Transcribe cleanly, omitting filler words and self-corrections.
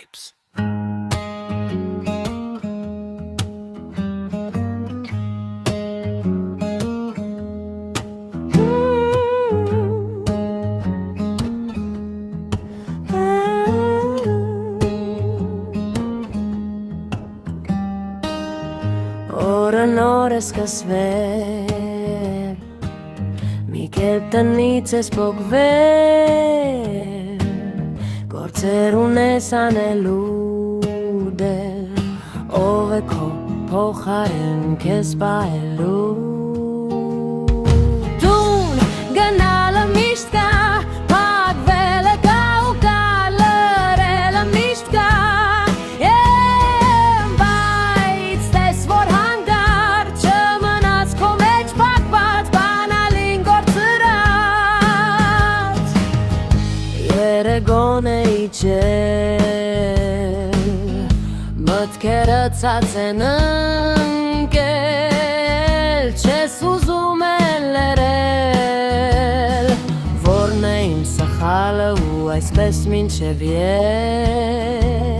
vibes. Օրն օրս կսվեր մի կերպ տնից ես պոկվել գործեր ունես անելու դեր ով է քո փոխարեն քեզ պահելու Դուն գնալը միշտ կա փակվելը կա ու կա լրելը միշտ կա Գոնե իջել մտքերը ցած են ընկել չես ուզում էլ լրել Որն է իմ սխալը ու այսպես մինչև ետ